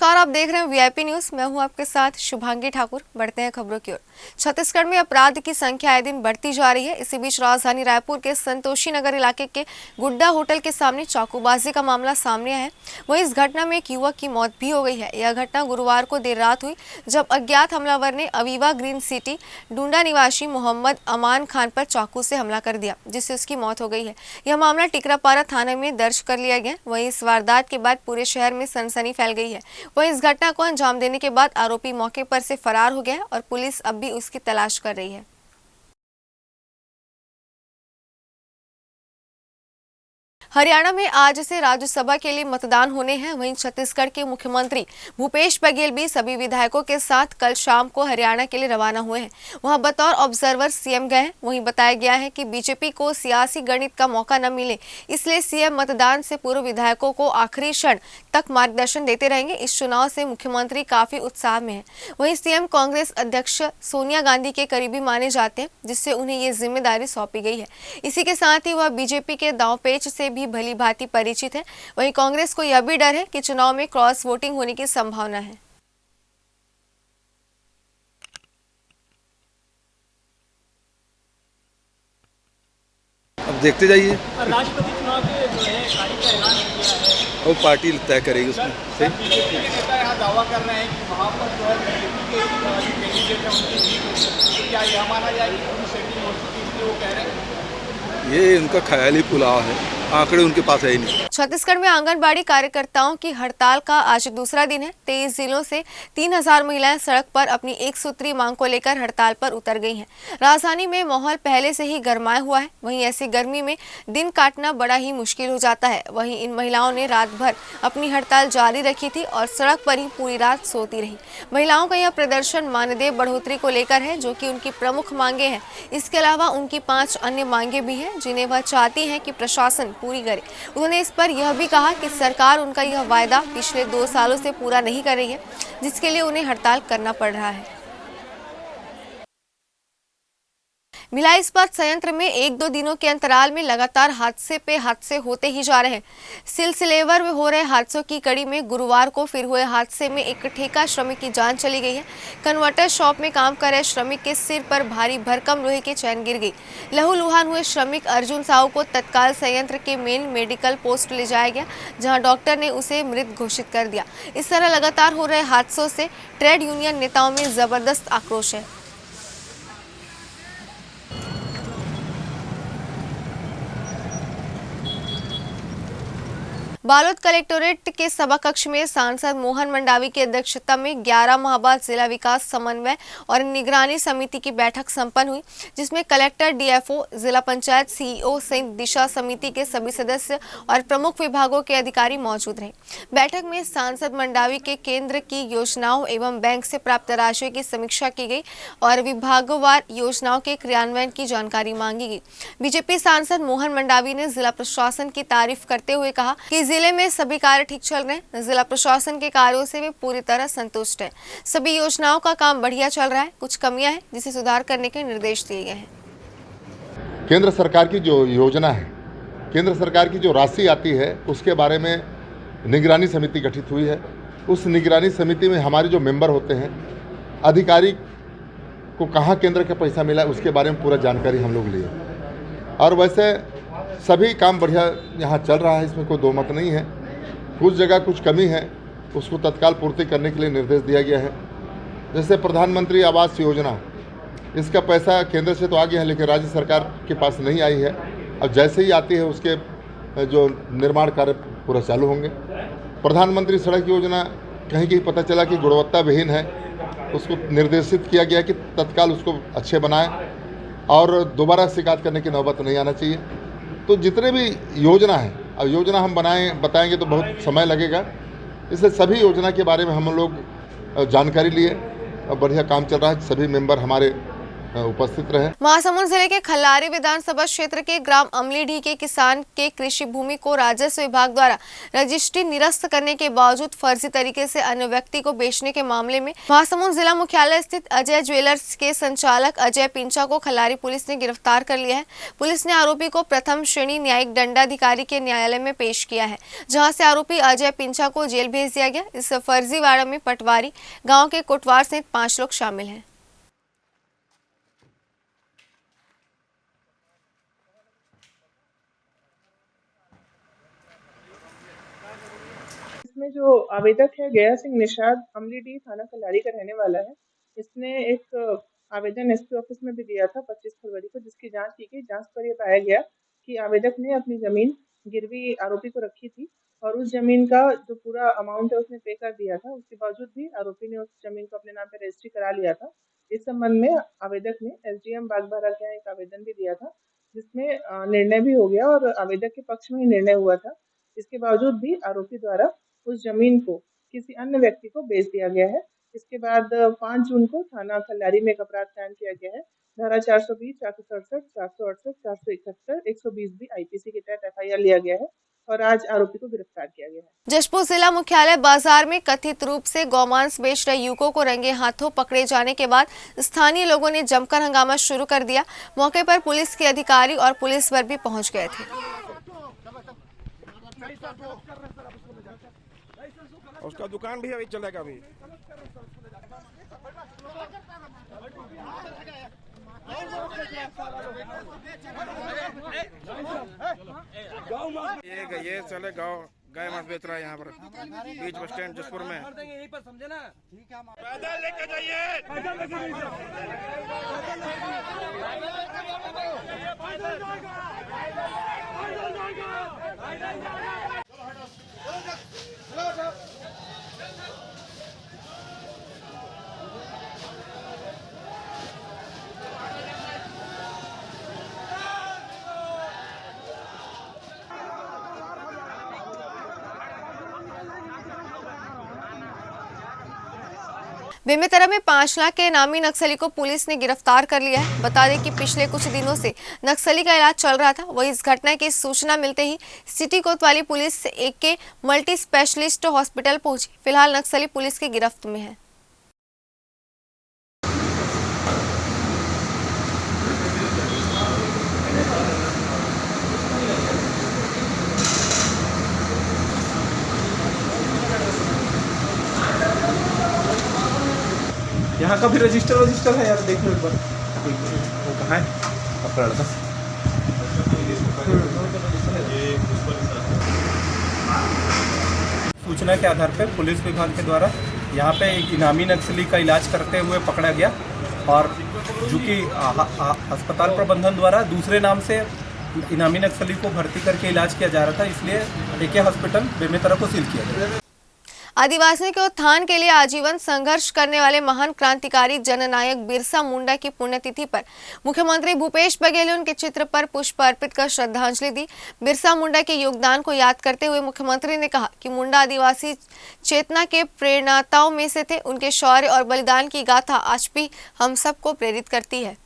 नमस्कार, आप देख रहे हैं वीआईपी न्यूज। मैं हूं आपके साथ शुभांगी ठाकुर। बढ़ते हैं खबरों की ओर। छत्तीसगढ़ में अपराध की संख्या आए दिन बढ़ती जा रही है। इसी बीच राजधानी रायपुर के संतोषी नगर इलाके के गुड्डा होटल के सामने चाकूबाजी का मामला सामने आया है। वहीं इस घटना में एक युवक की मौत भी हो गई है। यह घटना गुरुवार को देर रात हुई, जब अज्ञात हमलावर ने अवीवा ग्रीन सिटी डूंडा निवासी मोहम्मद अमान खान पर चाकू से हमला कर दिया, जिससे उसकी मौत हो गई है। यह मामला टिकरापारा थाने में दर्ज कर लिया गया। वहीं इस वारदात के बाद पूरे शहर में सनसनी फैल गई है। वहीं इस घटना को अंजाम देने के बाद आरोपी मौके पर से फरार हो गया है और पुलिस अब भी उसकी तलाश कर रही है। हरियाणा में आज से राज्यसभा के लिए मतदान होने हैं। वहीं छत्तीसगढ़ के मुख्यमंत्री भूपेश बघेल भी सभी विधायकों के साथ कल शाम को हरियाणा के लिए रवाना हुए हैं। वहां बतौर ऑब्जर्वर सीएम गए हैं। वहीं बताया गया है कि बीजेपी को सियासी गणित का मौका न मिले, इसलिए सीएम मतदान से पूर्व विधायकों को आखिरी क्षण तक मार्गदर्शन देते रहेंगे। इस चुनाव से मुख्यमंत्री काफी उत्साह में है। वहीं सीएम कांग्रेस अध्यक्ष सोनिया गांधी के करीबी माने जाते हैं, जिससे उन्हें ये जिम्मेदारी सौंपी गई है। इसी के साथ ही वह बीजेपी के दांवपेच से भी भली भांति परिचित है। वहीं कांग्रेस को यह भी डर है कि चुनाव में क्रॉस वोटिंग होने की संभावना है। अब देखते जाइए। राष्ट्रपति चुनाव के जो है तारीख का ऐलान किया है, वो पार्टी तय करेगी उसमें। बीजेपी के नेता यहाँ दावा कर रहे हैं कि वहाँ पर जो है बीजेपी के कैंडिडेट है उनकी जीत होगी। तो क्या यह माना जाए कि पूरी सेटिंग हो चुकी है, इसलिए वो कह रहे हैं? ये उनका ख्याली पुलाव है, आंकड़े उनके पास है ही नहीं। छत्तीसगढ़ में आंगनबाड़ी कार्यकर्ताओं की हड़ताल का आज दूसरा दिन है। 23 जिलों से 3000 महिलाएं सड़क पर अपनी एक सूत्री मांग को लेकर हड़ताल पर उतर गई हैं। राजधानी में माहौल पहले से ही गरमाया हुआ है। वहीं ऐसी गर्मी में दिन काटना बड़ा ही मुश्किल हो जाता है। वहीं इन महिलाओं ने रात भर अपनी हड़ताल जारी रखी थी और सड़क पर ही पूरी रात सोती रही। महिलाओं का यह प्रदर्शन मानदेय बढ़ोतरी को लेकर है, जो कि उनकी प्रमुख मांगे हैं। इसके अलावा उनकी 5 अन्य मांगे भी हैं, जिन्हें वह चाहती हैं कि प्रशासन पूरी करे। उन्होंने इस पर यह भी कहा कि सरकार उनका यह वायदा पिछले 2 सालों से पूरा नहीं कर रही है, जिसके लिए उन्हें हड़ताल करना पड़ रहा है। भिलाई इस्पात संयंत्र में 1-2 दिनों के अंतराल में लगातार हादसे पे हादसे होते ही जा रहे हैं। सिलसिलेवार में हो रहे हादसों की कड़ी में गुरुवार को फिर हुए हादसे में एक ठेका श्रमिक की जान चली गई है। कन्वर्टर शॉप में काम कर रहे श्रमिक के सिर पर भारी भरकम लोहे की चैन गिर गई। लहूलुहान हुए श्रमिक अर्जुन साहू को तत्काल संयंत्र के मेन मेडिकल पोस्ट ले जाया गया, जहाँ डॉक्टर ने उसे मृत घोषित कर दिया। इस तरह लगातार हो रहे हादसों से ट्रेड यूनियन नेताओं में जबरदस्त आक्रोश है। बालोद कलेक्टोरेट के सभा कक्ष में सांसद मोहन मंडावी की अध्यक्षता में 11 माह बाद जिला विकास समन्वय और निगरानी समिति की बैठक संपन्न हुई, जिसमें कलेक्टर, डीएफओ, जिला पंचायत सीईओ सहित दिशा समिति के सभी सदस्य और प्रमुख विभागों के अधिकारी मौजूद रहे। बैठक में सांसद मंडावी के केंद्र की योजनाओं एवं बैंक से प्राप्त राशि की समीक्षा की गई और विभागवार योजनाओं के क्रियान्वयन की जानकारी मांगी गई। बीजेपी सांसद मोहन मंडावी ने जिला प्रशासन की तारीफ करते हुए कहा कि जिले में सभी कार्य ठीक चल रहे हैं। जिला प्रशासन के कार्यों से भी पूरी तरह संतुष्ट है। सभी योजनाओं का काम बढ़िया चल रहा है। कुछ कमियां हैं जिसे सुधार करने के निर्देश दिए गए हैं। केंद्र सरकार की जो योजना है, केंद्र सरकार की जो राशि आती है, उसके बारे में निगरानी समिति गठित हुई है। उस निगरानी समिति में हमारे जो मेंबर होते हैं, अधिकारी को कहाँ केंद्र का पैसा मिला उसके बारे में पूरा जानकारी हम लोग लिए। और वैसे सभी काम बढ़िया यहाँ चल रहा है, इसमें कोई दो मत नहीं है। कुछ जगह कुछ कमी है, उसको तत्काल पूर्ति करने के लिए निर्देश दिया गया है। जैसे प्रधानमंत्री आवास योजना, इसका पैसा केंद्र से तो आ गया है, लेकिन राज्य सरकार के पास नहीं आई है। अब जैसे ही आती है उसके जो निर्माण कार्य पूरा चालू होंगे। प्रधानमंत्री सड़क योजना कहीं कहीं पता चला कि गुणवत्ता विहीन है, उसको निर्देशित किया गया कि तत्काल उसको अच्छे बनाएं और दोबारा शिकायत करने की नौबत नहीं आना चाहिए। तो जितने भी योजना है, अब योजना हम बताएंगे तो बहुत समय लगेगा, इसलिए सभी योजना के बारे में हम लोग जानकारी लिए और बढ़िया काम चल रहा है। सभी मेंबर हमारे उपस्थित रहे। महासमुंद जिले के खल्लारी विधानसभा क्षेत्र के ग्राम अमलीडीह के किसान के कृषि भूमि को राजस्व विभाग द्वारा रजिस्ट्री निरस्त करने के बावजूद फर्जी तरीके से अन्य व्यक्ति को बेचने के मामले में महासमुंद जिला मुख्यालय स्थित अजय ज्वेलर्स के संचालक अजय पिंचा को खल्लारी पुलिस ने गिरफ्तार कर लिया है। पुलिस ने आरोपी को प्रथम श्रेणी न्यायिक दंडाधिकारी के न्यायालय में पेश किया है, जहाँ से आरोपी अजय पिंचा को जेल भेज दिया गया। इस फर्जीवाड़ा में पटवारी गाँव के कोटवार सहित 5 लोग शामिल हैं। इसमें जो आवेदक है गया सिंह निषाद अमलीडीह थाना खल्लारी का रहने वाला है। इसने एक आवेदन एसपी ऑफिस में भी दिया था 25 फरवरी को, जिसकी जांच की गई। जांच पर यह पाया गया कि आवेदक ने अपनी जमीन गिरवी आरोपी को रखी थी और उस जमीन का जो पूरा अमाउंट है उसने पे कर दिया था। उसके बावजूद भी आरोपी ने उस जमीन को अपने नाम पर रजिस्ट्री करा लिया था। इस संबंध में आवेदक ने एसडीएम बागबारा के यहाँ एक आवेदन भी दिया था, जिसमें निर्णय भी हो गया और आवेदक के पक्ष में ही निर्णय हुआ था। इसके बावजूद भी आरोपी द्वारा उस जमीन को किसी अन्य व्यक्ति को बेच दिया गया है। इसके बाद 5 जून को थाना खल्लारी में एक अपराध कायम किया गया है। धारा 420, 467, 468, 471, 120 भी आईपीसी के तहत एफआईआर लिया गया है और आज आरोपी को गिरफ्तार किया गया है। जशपुर जिला मुख्यालय बाजार में कथित रूप से गौमांस बेच रहे युवकों को रंगे हाथों पकड़े जाने के बाद स्थानीय लोगों ने जमकर हंगामा शुरू कर दिया। मौके पर पुलिस के अधिकारी और पुलिस बल भी पहुंच गए थे। उसका दुकान भी अभी चलेगा अभी। ये चले गाँव गाय मांस बेच रहा है यहाँ पर बीच बस स्टैंड जसपुर में। यहीं पर समझे ना, ठीक है। पैदल लेके जाइए, बेमेतरा में 5 लाख के इनामी नक्सली को पुलिस ने गिरफ्तार कर लिया है। बता दें कि पिछले कुछ दिनों से नक्सली का इलाज चल रहा था। वहीं इस घटना की सूचना मिलते ही सिटी कोतवाली पुलिस एक के मल्टी स्पेशलिस्ट हॉस्पिटल पहुंची। फिलहाल नक्सली पुलिस की गिरफ्त में है। यहाँ का भी रजिस्टर है यार, देखो एक बार वो कहाँ है आपका लड़का। सूचना के आधार पर पुलिस विभाग के द्वारा यहाँ पे एक इनामी नक्सली का इलाज करते हुए पकड़ा गया और जो कि अस्पताल प्रबंधन द्वारा दूसरे नाम से इनामी नक्सली को भर्ती करके इलाज किया जा रहा था, इसलिए एके हॉस्पिटल बेमेतरा को सील किया गया। आदिवासियों के उत्थान के लिए आजीवन संघर्ष करने वाले महान क्रांतिकारी जननायक बिरसा मुंडा की पुण्यतिथि पर मुख्यमंत्री भूपेश बघेल ने उनके चित्र पर पुष्प अर्पित कर श्रद्धांजलि दी। बिरसा मुंडा के योगदान को याद करते हुए मुख्यमंत्री ने कहा कि मुंडा आदिवासी चेतना के प्रेरणाताओं में से थे। उनके शौर्य और बलिदान की गाथा आज भी हम सबको प्रेरित करती है।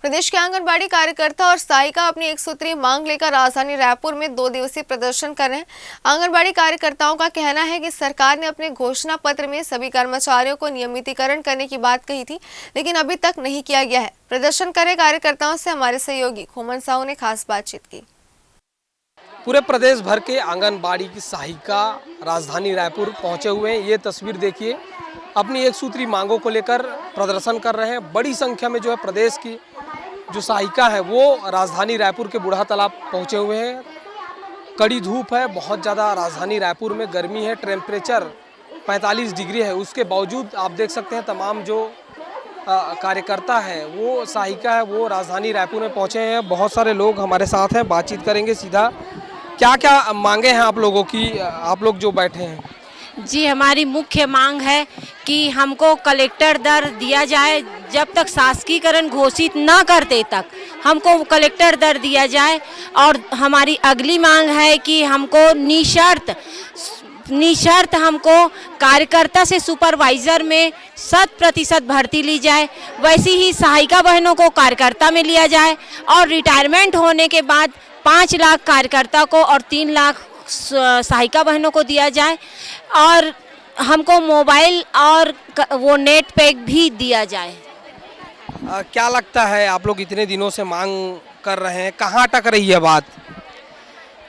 प्रदेश के आंगनबाड़ी कार्यकर्ता और सहायिका अपनी 1 सूत्री मांग लेकर राजधानी रायपुर में 2 दिवसीय प्रदर्शन कर रहे हैं। आंगनबाड़ी कार्यकर्ताओं का कहना है कि सरकार ने अपने घोषणा पत्र में सभी कर्मचारियों को नियमितीकरण करने की बात कही थी, लेकिन अभी तक नहीं किया गया है। प्रदर्शन कर रहे कार्यकर्ताओं से हमारे सहयोगी खोमन साहू ने खास बातचीत की। पूरे प्रदेश भर के आंगनबाड़ी की सहायिका राजधानी रायपुर पहुंचे हुए हैं। ये तस्वीर देखिए, अपनी 1 सूत्री मांगों को लेकर प्रदर्शन कर रहे हैं। बड़ी संख्या में जो है प्रदेश की जो सहायिका है वो राजधानी रायपुर के बूढ़ा तालाब पहुंचे हुए हैं। कड़ी धूप है, बहुत ज़्यादा राजधानी रायपुर में गर्मी है, टेम्परेचर 45 डिग्री है। उसके बावजूद आप देख सकते हैं तमाम जो कार्यकर्ता है वो सहायिका है वो राजधानी रायपुर में पहुंचे हैं। बहुत सारे लोग हमारे साथ हैं, बातचीत करेंगे सीधा। क्या क्या मांगे हैं आप लोगों की, आप लोग जो बैठे हैं? जी, हमारी मुख्य मांग है कि हमको कलेक्टर दर दिया जाए। जब तक शासकीकरण घोषित न करते तक हमको कलेक्टर दर दिया जाए। और हमारी अगली मांग है कि हमको निशर्त हमको कार्यकर्ता से सुपरवाइजर में 100% भर्ती ली जाए। वैसी ही सहायिका बहनों को कार्यकर्ता में लिया जाए और रिटायरमेंट होने के बाद 5 लाख कार्यकर्ता को और 3 लाख सहायिका बहनों को दिया जाए। और हमको मोबाइल और वो नेट पैक भी दिया जाए। क्या लगता है, आप लोग इतने दिनों से मांग कर रहे हैं, कहाँ अटक रही है बात?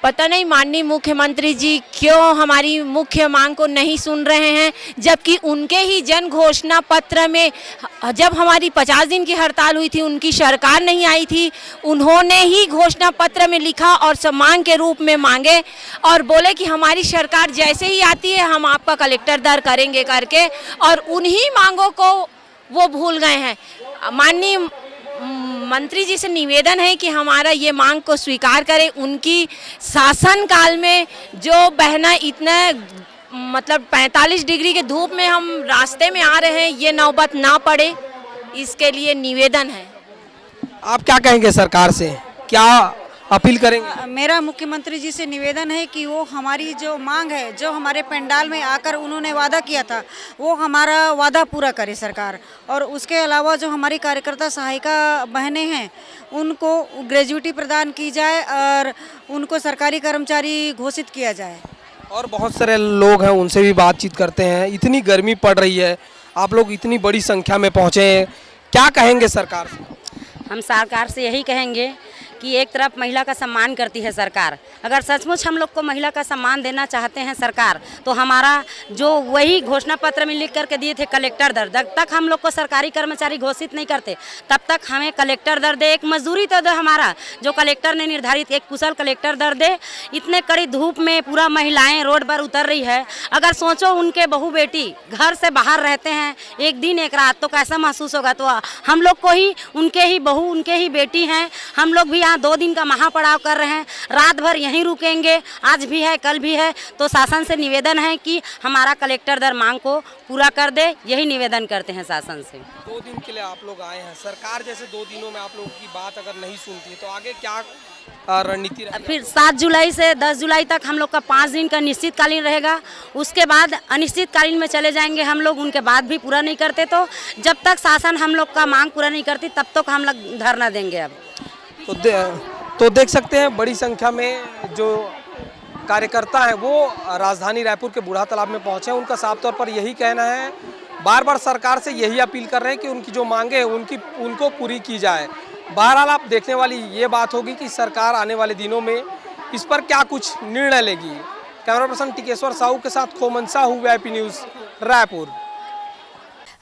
पता नहीं माननीय मुख्यमंत्री जी क्यों हमारी मुख्य मांग को नहीं सुन रहे हैं, जबकि उनके ही जन घोषणा पत्र में जब हमारी 50 दिन की हड़ताल हुई थी, उनकी सरकार नहीं आई थी, उन्होंने ही घोषणा पत्र में लिखा और सम्मान के रूप में मांगे और बोले कि हमारी सरकार जैसे ही आती है हम आपका कलेक्टर दर करेंगे करके, और उन्हीं मांगों को वो भूल गए हैं। माननीय मंत्री जी से निवेदन है कि हमारा ये मांग को स्वीकार करें। उनकी शासन काल में जो बहना इतना मतलब 45 डिग्री के धूप में हम रास्ते में आ रहे हैं, ये नौबत ना पड़े, इसके लिए निवेदन है। आप क्या कहेंगे सरकार से, क्या अपील करेंगे? मेरा मुख्यमंत्री जी से निवेदन है कि वो हमारी जो मांग है, जो हमारे पंडाल में आकर उन्होंने वादा किया था, वो हमारा वादा पूरा करे सरकार। और उसके अलावा जो हमारी कार्यकर्ता सहायिका बहनें हैं उनको ग्रेजुएटी प्रदान की जाए और उनको सरकारी कर्मचारी घोषित किया जाए। और बहुत सारे लोग हैं, उनसे भी बातचीत करते हैं। इतनी गर्मी पड़ रही है, आप लोग इतनी बड़ी संख्या में पहुँचे हैं, क्या कहेंगे सरकार से? हम सरकार से यही कहेंगे कि एक तरफ महिला का सम्मान करती है सरकार, अगर सचमुच हम लोग को महिला का सम्मान देना चाहते हैं सरकार, तो हमारा जो वही घोषणा पत्र में लिख करके दिए थे कलेक्टर दर, जब तक हम लोग को सरकारी कर्मचारी घोषित नहीं करते तब तक हमें कलेक्टर दर दे, एक मजदूरी तो दे हमारा जो कलेक्टर ने निर्धारित, एक कुशल कलेक्टर दर दे। इतने कड़ी धूप में पूरा महिलाएँ रोड पर उतर रही है, अगर सोचो उनके बहू बेटी घर से बाहर रहते हैं एक दिन एक रात, तो कैसा महसूस होगा। तो हम लोग को ही उनके ही बहू उनके ही बेटी हैं, हम लोग भी 2 दिन का महापड़ाव कर रहे हैं, रात भर यहीं रुकेंगे, आज भी है कल भी है। तो शासन से निवेदन है कि हमारा कलेक्टर दर मांग को पूरा कर दे, यही निवेदन करते हैं शासन से। 2 दिन के लिए आप लोग आए हैं, सरकार जैसे 2 दिनों में आप लोगों की बात अगर नहीं सुनती है तो आगे क्या रणनीति रहेगी? फिर 7 जुलाई से 10 जुलाई तक हम लोग का 5 दिन का निश्चितकालीन रहेगा, उसके बाद अनिश्चितकालीन में चले जाएंगे हम लोग। उनके बाद भी पूरा नहीं करते तो जब तक शासन हम लोग का मांग पूरा नहीं करती तब तक हम लोग धरना देंगे। अब तो देख सकते हैं बड़ी संख्या में जो कार्यकर्ता हैं वो राजधानी रायपुर के बूढ़ा तालाब में पहुंचे हैं। उनका साफ तौर पर यही कहना है, बार बार सरकार से यही अपील कर रहे हैं कि उनकी जो मांगे हैं उनको पूरी की जाए। बहरहाल आप देखने वाली ये बात होगी कि सरकार आने वाले दिनों में इस पर क्या कुछ निर्णय लेगी। कैमरा पर्सन टिकेश्वर साहू के साथ खोमन साहू, वीआईपी न्यूज़, रायपुर।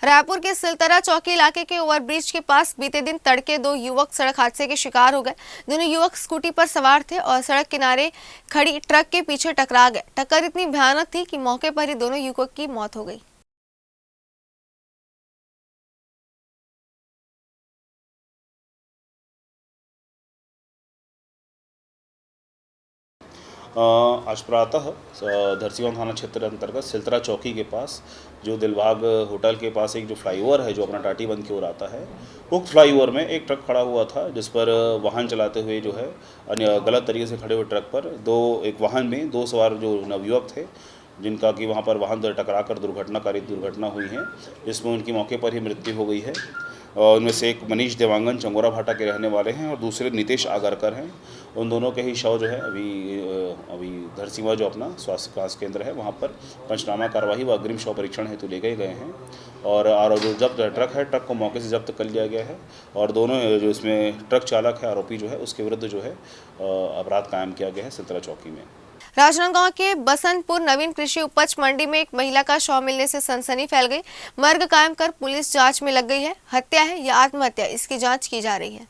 रायपुर के सिलतरा चौकी इलाके के ओवरब्रिज के पास बीते दिन तड़के 2 युवक सड़क हादसे के शिकार हो गए। दोनों युवक स्कूटी पर सवार थे और सड़क किनारे खड़ी ट्रक के पीछे टकरा गए। टक्कर इतनी भयानक थी कि मौके पर ही दोनों युवकों की मौत हो गई। आज प्रातः धरसीवां थाना क्षेत्र अंतर्गत सिलतरा चौकी के पास जो दिलबाग होटल के पास एक जो फ्लाईओवर है जो अपना टाटीबंद की ओर आता है, उक्त फ्लाईओवर में एक ट्रक खड़ा हुआ था जिस पर वाहन चलाते हुए जो है गलत तरीके से खड़े हुए ट्रक पर एक वाहन में 2 सवार जो नवयुवक थे जिनका कि वहां पर वाहन टकराकर दुर्घटना हुई है, जिसमें उनकी मौके पर ही मृत्यु हो गई है। उनमें से एक मनीष देवांगन चंगोरा भाटा के रहने वाले हैं और दूसरे नितेश आगरकर हैं। उन दोनों के ही शव जो है अभी धरसीवां जो अपना स्वास्थ्य विकास केंद्र है वहाँ पर पंचनामा कार्रवाई व अग्रिम शव परीक्षण हेतु ले गए हैं। और जो जब्त ट्रक है, ट्रक को मौके से जब्त कर लिया गया है और दोनों जो इसमें ट्रक चालक है आरोपी जो है उसके विरुद्ध जो है अपराध कायम किया गया है सिलतरा चौकी में। राजनांदगांव के बसंतपुर नवीन कृषि उपज मंडी में एक महिला का शव मिलने से सनसनी फैल गई। मर्ग कायम कर पुलिस जांच में लग गई है। हत्या है या आत्महत्या, इसकी जांच की जा रही है।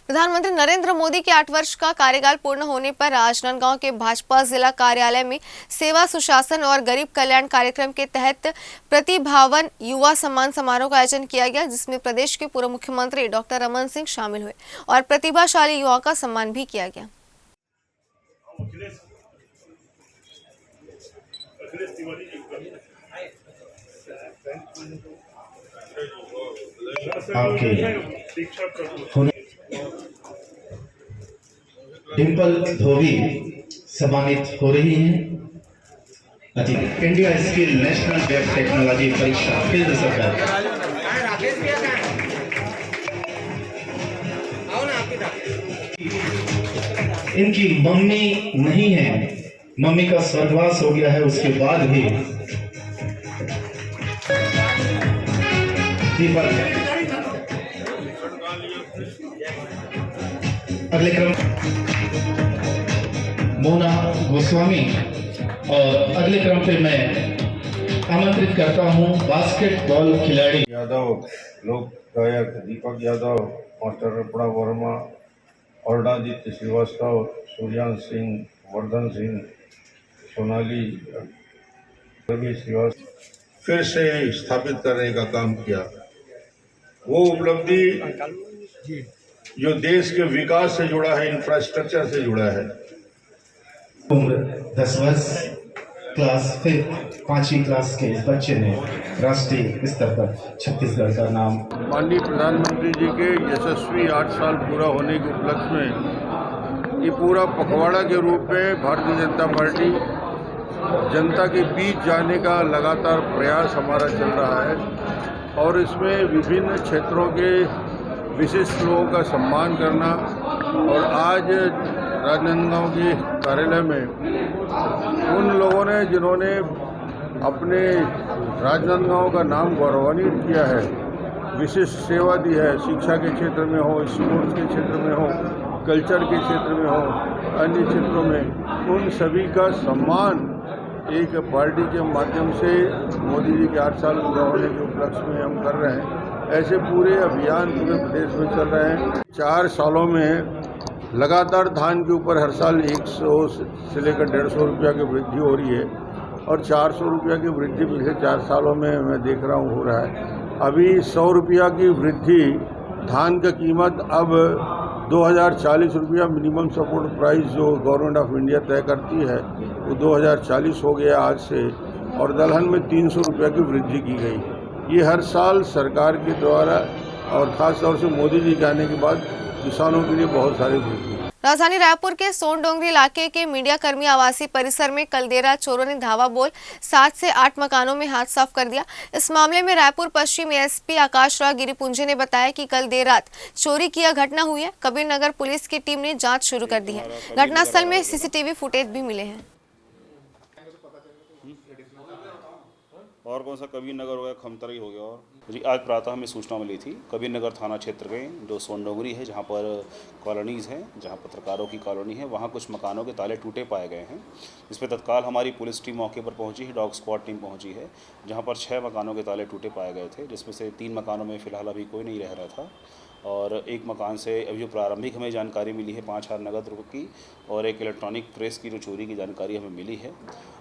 प्रधानमंत्री नरेंद्र मोदी के 8 वर्ष का कार्यकाल पूर्ण होने पर राजनांदगांव के भाजपा जिला कार्यालय में सेवा सुशासन और गरीब कल्याण कार्यक्रम के तहत प्रतिभावन युवा सम्मान समारोह का आयोजन किया गया, जिसमें प्रदेश के पूर्व मुख्यमंत्री डॉक्टर रमन सिंह शामिल हुए और प्रतिभाशाली युवाओं का सम्मान भी किया गया। डिम्पल धोबी सम्मानित हो रही हैं। India skill national web technology परीक्षा केंद्र सरकार। इनकी मम्मी नहीं है, मम्मी का स्वर्गवास हो गया है, उसके बाद भी अगले क्रम मोना गोस्वामी और अगले क्रम पे मैं आमंत्रित करता हूं बास्केटबॉल खिलाड़ी यादव, लोक गायक दीपक यादव, मास्टर रपड़ा वर्मा, अरुणादित्य श्रीवास्तव, सूर्यांश सिंह, वर्धन सिंह, सोनाली, रवि श्रीवास्तव फिर से स्थापित करने का काम किया। वो उपलब्धि जो देश के विकास से जुड़ा है, इंफ्रास्ट्रक्चर से जुड़ा है। उम्र 10 वर्ष, क्लास 5वीं क्लास के इस बच्चे ने राष्ट्रीय स्तर पर छत्तीसगढ़ का नाम। माननीय प्रधानमंत्री जी के यशस्वी 8 साल पूरा होने के उपलक्ष्य में ये पूरा पखवाड़ा के रूप में भारतीय जनता पार्टी जनता के बीच जाने का लगातार प्रयास हमारा चल रहा है और इसमें विभिन्न क्षेत्रों के विशिष्ट लोगों का सम्मान करना। और आज राजनांदगांव के कार्यालय में उन लोगों ने जिन्होंने अपने राजनांदगांव का नाम गौरवान्वित किया है, विशिष्ट सेवा दी है, शिक्षा के क्षेत्र में हो, स्पोर्ट्स के क्षेत्र में हो, कल्चर के क्षेत्र में हो, अन्य क्षेत्रों में, उन सभी का सम्मान एक पार्टी के माध्यम से मोदी जी के 8 साल पूरा होने के उपलक्ष्य में हम कर रहे हैं। ऐसे पूरे अभियान पूरे प्रदेश में चल रहे हैं। 4 सालों में लगातार धान के ऊपर हर साल 100 से लेकर 150 रुपया की वृद्धि हो रही है और 400 रुपया की वृद्धि पिछले 4 सालों में मैं देख रहा हूँ हो रहा है। अभी 100 रुपया की वृद्धि, धान का कीमत अब 2040 रुपया मिनिमम सपोर्ट प्राइस जो गवर्नमेंट ऑफ इंडिया तय करती है वो 2040 हो गया आज से, और दलहन में 300 रुपया की वृद्धि की गई। ये हर साल सरकार के द्वारा और ख़ास तौर से मोदी जी के आने के बाद किसानों के लिए बहुत सारी वृद्धि। राजधानी रायपुर के सोनडोंगरी इलाके के मीडिया कर्मी आवासीय परिसर में कल देर रात चोरों ने धावा बोल 7 से 8 मकानों में हाथ साफ कर दिया। इस मामले में रायपुर पश्चिम एसपी आकाश राव गिरिपुंजे ने बताया कि कल देर रात चोरी की घटना हुई है। कबीर नगर पुलिस की टीम ने जांच शुरू कर दी है। घटनास्थल में सीसीटीवी फुटेज भी मिले हैं। और कौन सा कबीर नगर हो गया, खमतरी हो गया। और जी आज प्रातः हमें सूचना मिली थी कबीर नगर थाना क्षेत्र के जो सोनडोंगरी है, जहां पर कॉलोनीज़ हैं, जहां पत्रकारों की कॉलोनी है, वहां कुछ मकानों के ताले टूटे पाए गए हैं। इस पर तत्काल हमारी पुलिस टीम मौके पर पहुंची है, डॉग स्क्वाड टीम पहुंची है, जहां पर 6 मकानों के ताले टूटे पाए गए थे, जिसमें से 3 मकानों में फ़िलहाल अभी कोई नहीं रह रहा था और एक मकान से अभी जो प्रारंभिक हमें जानकारी मिली है 5000 नगद रुपये की और एक इलेक्ट्रॉनिक प्रेस की जो चोरी की जानकारी हमें मिली है।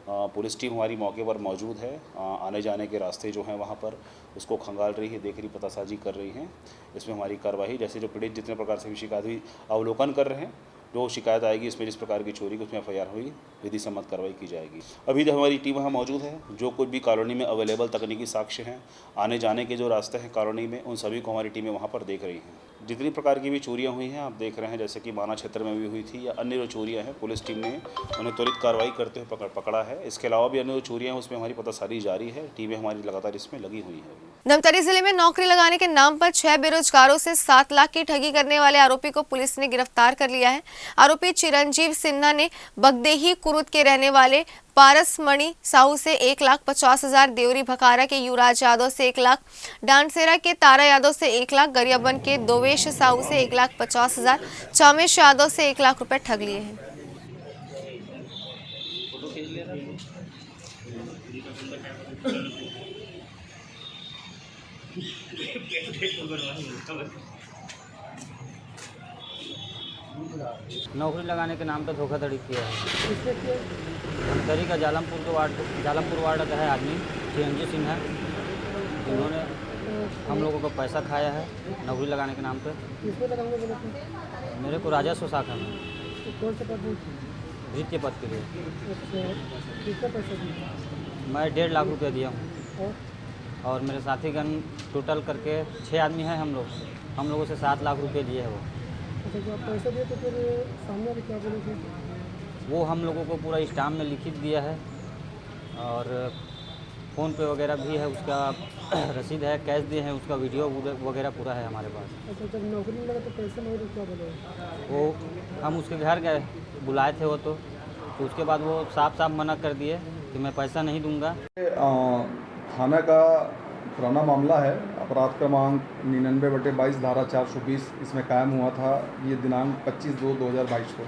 पुलिस टीम हमारी मौके पर मौजूद है। आने जाने के रास्ते जो हैं वहाँ पर उसको खंगाल रही है, देख रही, पतासाजी कर रही हैं। इसमें हमारी कार्रवाई जैसे जो पीड़ित जितने प्रकार से भी शिकायत हुई अवलोकन कर रहे हैं, जो शिकायत आएगी इसमें जिस प्रकार की चोरी की उसमें FIR हुई विधि सम्मत कार्रवाई की जाएगी। अभी जब हमारी टीम वहाँ मौजूद है, जो कुछ भी कॉलोनी में अवेलेबल तकनीकी साक्ष्य हैं, आने जाने के जो रास्ते हैं कॉलोनी में, उन सभी को हमारी टीमें वहाँ पर देख रही हैं। जितनी प्रकार की भी चोरियाँ हुई हैं आप देख रहे हैं, जैसे कि माना क्षेत्र में भी हुई थी या अन्य जो चोरियाँ हैं, पुलिस टीम ने उन्हें त्वरित कार्रवाई करते हुए पकड़ा है। इसके अलावा भी अन्य जो चोरियाँ हैं उसमें हमारी पतासारी जारी है। टीमें हमारी लगातार इसमें लगी हुई है। धमतरी जिले में नौकरी लगाने के नाम पर 6 बेरोजगारों से 7 लाख की ठगी करने वाले आरोपी को पुलिस ने गिरफ्तार कर लिया है। आरोपी चिरंजीव सिन्हा ने बगदेही कुरुद के रहने वाले पारसमणि साहू से 1,50,000, देवरी भखारा के युवराज यादव से 1 लाख, डांसेरा के तारा यादव से 1 लाख, गरियाबंद के दोवेश साहू से 1,50,000, चामेश यादव से 1 लाख रुपए ठग लिए हैं। नौकरी लगाने के नाम पर धोखाधड़ी किया है। धमतरी का जालमपुर वार्ड का है आदमी चिरंजीव सिन्हा, जिन्होंने हम लोगों को पैसा खाया है नौकरी लगाने के नाम पे। मेरे को राजस्व शाखा में द्वितीय पद के लिए। कितना पैसा दिया? मैं 1.5 लाख रुपया दिया हूँ और मेरे साथीगण टोटल करके 6 आदमी हैं हम लोगों से 7 लाख रुपये लिए हैं वो। अच्छा, जो आप पैसा दिए तो फिर सामने वाले क्या बोले थे? वो हम लोगों को पूरा स्टाम्प में लिखित दिया है और फ़ोन पे वगैरह भी है, उसका रसीद है, कैश दिए हैं, उसका वीडियो वगैरह पूरा है हमारे पास। अच्छा, जब नौकरी मिला तो पैसे नहीं तो क्या बोले? वो हम उसके घर गए, बुलाए थे वो तो उसके बाद वो साफ साफ मना कर दिए कि मैं पैसा नहीं दूंगा। थाना का पुराना मामला है, अपराध क्रमांक 99/22 धारा 420 इसमें कायम हुआ था। ये दिनांक 25/2/2022 को।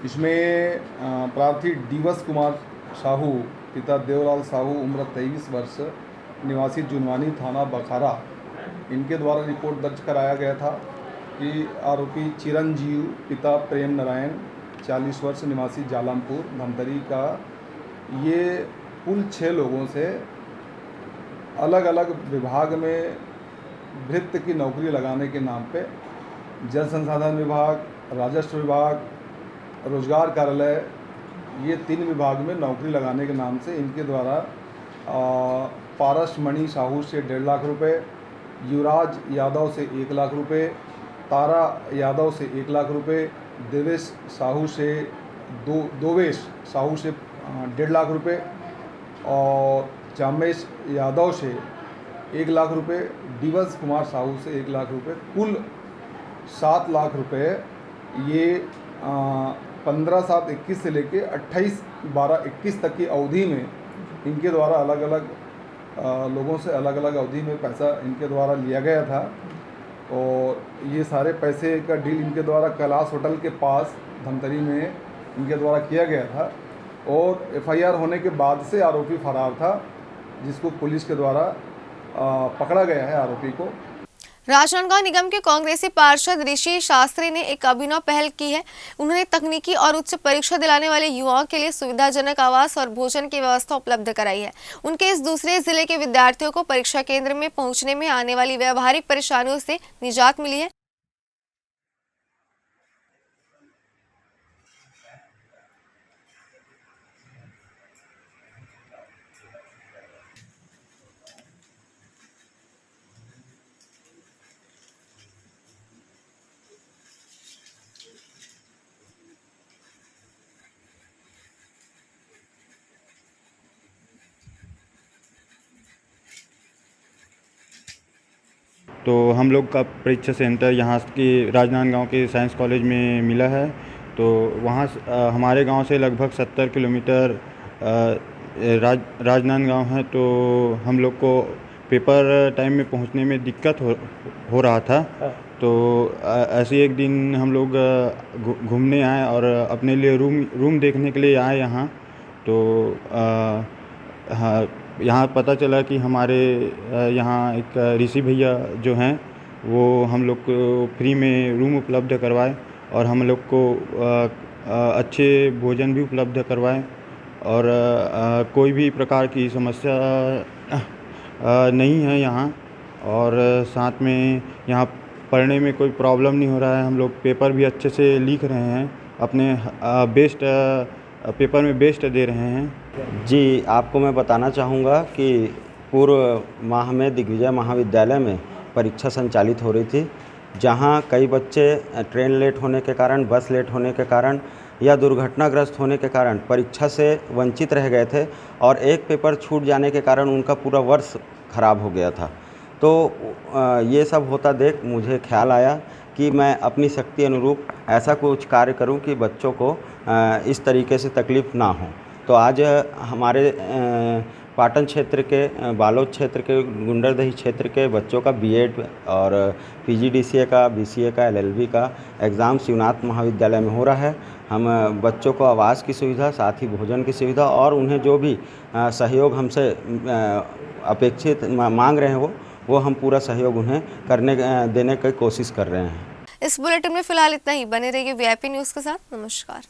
इसमें प्रार्थी दिवस कुमार साहू पिता देवलाल साहू उम्र 23 वर्ष निवासी जुनवानी थाना बखारा, इनके द्वारा रिपोर्ट दर्ज कराया गया था कि आरोपी चिरंजीव पिता प्रेम नारायण 40 वर्ष निवासी जालमपुर धमतरी का, ये कुल 6 लोगों से अलग अलग विभाग में भृत्य की नौकरी लगाने के नाम पे जल संसाधन विभाग, राजस्व विभाग, रोजगार कार्यालय, ये 3 विभाग में नौकरी लगाने के नाम से इनके द्वारा पारस मणि साहू से 1.5 लाख रुपए, युवराज यादव से 1 लाख रुपए, तारा यादव से 1 लाख रुपए, देवेश साहू से दोवेश साहू से 1.5 लाख रुपए और चामेश यादव से 1 लाख रुपए, दिवस कुमार साहू से 1 लाख रुपए, कुल 7 लाख रुपए ये 15/7/21 से लेके 28/12/21 तक की अवधि में इनके द्वारा अलग अलग लोगों से अलग अलग अवधि में पैसा इनके द्वारा लिया गया था। और ये सारे पैसे का डील इनके द्वारा कैलाश होटल के पास धमतरी में इनके द्वारा किया गया था और FIR होने के बाद से आरोपी फरार था, जिसको पुलिस के द्वारा पकड़ा गया है आरोपी को। राजनांदगांव निगम के कांग्रेसी पार्षद ऋषि शास्त्री ने एक अभिनव पहल की है। उन्होंने तकनीकी और उच्च परीक्षा दिलाने वाले युवाओं के लिए सुविधाजनक आवास और भोजन की व्यवस्था उपलब्ध कराई है। उनके इस दूसरे जिले के विद्यार्थियों को परीक्षा केंद्र में पहुंचने में आने वाली व्यावहारिक परेशानियों से निजात मिली है। तो हम लोग का परीक्षा सेंटर यहाँ की राजनांदगांव के साइंस कॉलेज में मिला है। तो वहाँ हमारे गांव से लगभग 70 किलोमीटर राजनांदगांव है। तो हम लोग को पेपर टाइम में पहुँचने में दिक्कत हो रहा था। तो ऐसे एक दिन हम लोग घूमने आए और अपने लिए रूम देखने के लिए आए यहाँ। तो हाँ, यहाँ पता चला कि हमारे यहाँ एक ऋषि भैया जो हैं वो हम लोग को फ्री में रूम उपलब्ध करवाए और हम लोग को अच्छे भोजन भी उपलब्ध करवाए और कोई भी प्रकार की समस्या नहीं है यहाँ। और साथ में यहाँ पढ़ने में कोई प्रॉब्लम नहीं हो रहा है। हम लोग पेपर भी अच्छे से लिख रहे हैं, अपने बेस्ट पेपर में बेस्ट दे रहे हैं। जी, आपको मैं बताना चाहूँगा कि पूर्व माह में दिग्विजय महाविद्यालय में परीक्षा संचालित हो रही थी, जहां कई बच्चे ट्रेन लेट होने के कारण, बस लेट होने के कारण या दुर्घटनाग्रस्त होने के कारण परीक्षा से वंचित रह गए थे और एक पेपर छूट जाने के कारण उनका पूरा वर्ष खराब हो गया था। तो ये सब होता देख मुझे ख्याल आया कि मैं अपनी शक्ति अनुरूप ऐसा कुछ कार्य करूं कि बच्चों को इस तरीके से तकलीफ़ ना हो। तो आज हमारे पाटन क्षेत्र के, बालोद क्षेत्र के, गुंडरदही क्षेत्र के बच्चों का बीएड और PGDCA का, BCA का, LLB का एग्ज़ाम शिवनाथ महाविद्यालय में हो रहा है। हम बच्चों को आवास की सुविधा, साथ ही भोजन की सुविधा और उन्हें जो भी सहयोग हमसे अपेक्षित मांग रहे हैं वो हम पूरा सहयोग उन्हें देने की कोशिश कर रहे हैं। इस बुलेटिन में फिलहाल इतना ही। बने रहिए VIP न्यूज़ के साथ। नमस्कार।